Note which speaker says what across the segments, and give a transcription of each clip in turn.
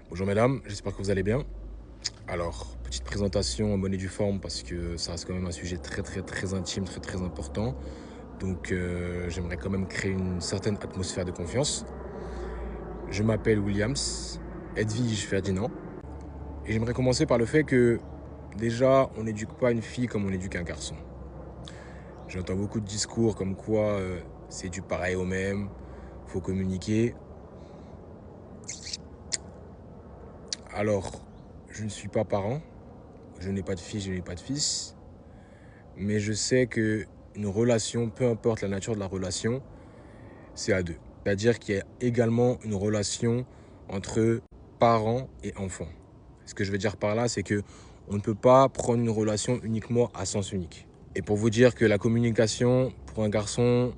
Speaker 1: Bonjour mesdames, j'espère que vous allez bien. Alors, petite présentation en bonne et due forme parce que ça reste quand même un sujet très intime, très important. Donc j'aimerais quand même créer une certaine atmosphère de confiance. Je m'appelle Williams, Edwige Ferdinand. Et j'aimerais commencer par le fait que déjà, on n'éduque pas une fille comme on éduque un garçon. J'entends beaucoup de discours comme quoi c'est du pareil au même, faut communiquer. Alors, je ne suis pas parent, je n'ai pas de fille, je n'ai pas de fils. Mais je sais que une relation, peu importe la nature de la relation, c'est à deux. C'est-à-dire qu'il y a également une relation entre parents et enfants. Ce que je veux dire par là, c'est que on ne peut pas prendre une relation uniquement à sens unique. Et pour vous dire que la communication, pour un garçon,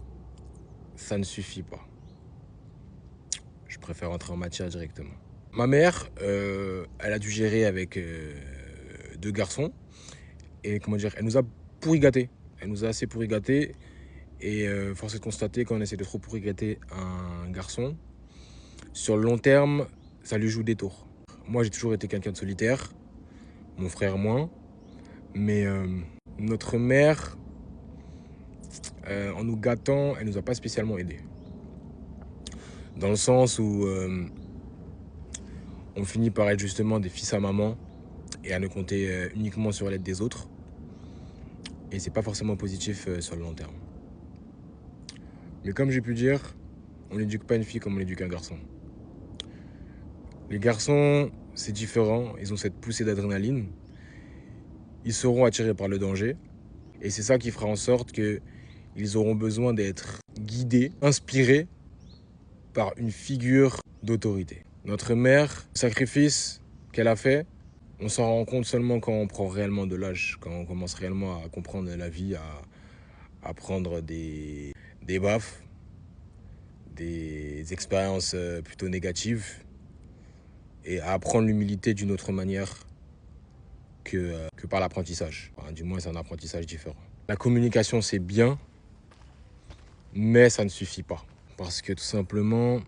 Speaker 1: ça ne suffit pas. Je préfère entrer en matière directement. Ma mère, elle a dû gérer avec deux garçons. Et comment dire, elle nous a pourri gâtés. Elle nous a assez pourri gâtés. Et force est de constater qu'on essaie de trop pourri gâter un garçon. Sur le long terme, ça lui joue des tours. Moi, j'ai toujours été quelqu'un de solitaire. Mon frère moins. Mais notre mère, en nous gâtant, elle nous a pas spécialement aidés. Dans le sens où on finit par être justement des fils à maman et à ne compter uniquement sur l'aide des autres. Et c'est pas forcément positif sur le long terme. Mais comme j'ai pu dire, on n'éduque pas une fille comme on éduque un garçon. Les garçons, c'est différent, ils ont cette poussée d'adrénaline. Ils seront attirés par le danger. Et c'est ça qui fera en sorte qu'ils auront besoin d'être guidés, inspirés par une figure d'autorité. Notre mère, le sacrifice qu'elle a fait, on s'en rend compte seulement quand on prend réellement de l'âge, quand on commence réellement à comprendre la vie, à prendre des baffes, des expériences plutôt négatives et à apprendre l'humilité d'une autre manière que par l'apprentissage. Enfin, du moins, c'est un apprentissage différent. La communication, c'est bien, mais ça ne suffit pas. Parce que tout simplement,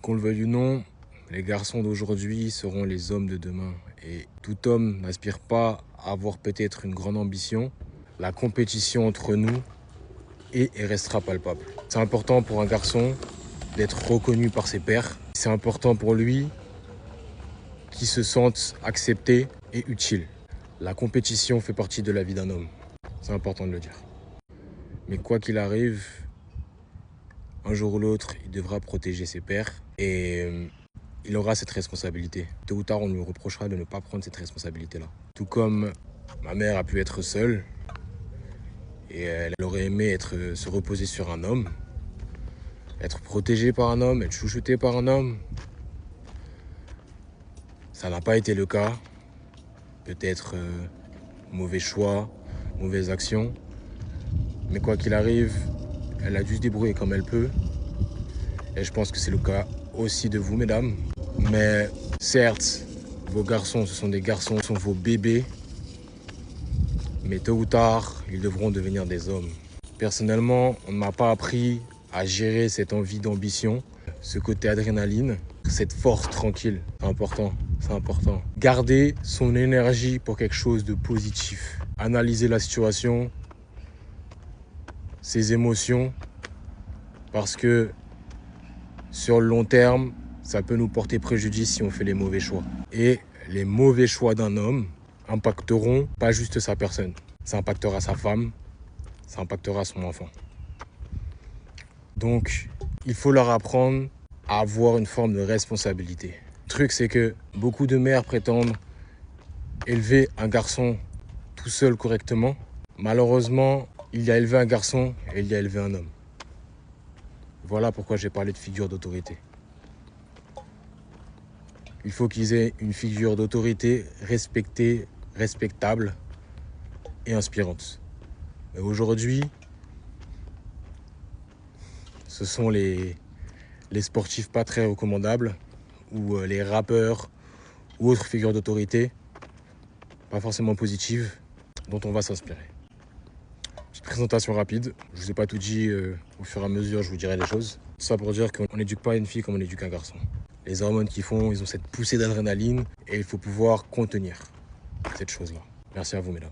Speaker 1: qu'on le veuille ou non, les garçons d'aujourd'hui seront les hommes de demain. Et tout homme n'aspire pas à avoir peut-être une grande ambition. La compétition entre nous est et restera palpable. C'est important pour un garçon d'être reconnu par ses pairs. C'est important pour lui qu'il se sente accepté et utile. La compétition fait partie de la vie d'un homme. C'est important de le dire. Mais quoi qu'il arrive, un jour ou l'autre, il devra protéger ses pairs et il aura cette responsabilité. Tôt ou tard, on lui reprochera de ne pas prendre cette responsabilité-là. Tout comme ma mère a pu être seule et elle aurait aimé se reposer sur un homme, être protégée par un homme, être chouchoutée par un homme. Ça n'a pas été le cas. Peut-être mauvais choix, mauvaise action. Mais quoi qu'il arrive, elle a dû se débrouiller comme elle peut. Et je pense que c'est le cas aussi de vous, mesdames. Mais certes, vos garçons, ce sont des garçons, ce sont vos bébés. Mais tôt ou tard, ils devront devenir des hommes. Personnellement, on ne m'a pas appris à gérer cette envie d'ambition, ce côté adrénaline, cette force tranquille. C'est important, c'est important. Garder son énergie pour quelque chose de positif. Analyser la situation, ses émotions, parce que sur le long terme, ça peut nous porter préjudice si on fait les mauvais choix. Et les mauvais choix d'un homme impacteront pas juste sa personne, ça impactera sa femme, ça impactera son enfant. Donc, il faut leur apprendre à avoir une forme de responsabilité. Le truc, c'est que beaucoup de mères prétendent élever un garçon tout seul correctement. Malheureusement, il y a élevé un garçon et il y a élevé un homme. Voilà pourquoi j'ai parlé de figure d'autorité. Il faut qu'ils aient une figure d'autorité respectée, respectable et inspirante. Mais aujourd'hui, ce sont les sportifs pas très recommandables ou les rappeurs ou autres figures d'autorité, pas forcément positives, dont on va s'inspirer. Petite présentation rapide, je vous ai pas tout dit, au fur et à mesure je vous dirai les choses. Tout ça pour dire qu'on n'éduque pas une fille comme on éduque un garçon. les hormones qu'ils font, ils ont cette poussée d'adrénaline et il faut pouvoir contenir cette chose-là. Merci à vous, mesdames.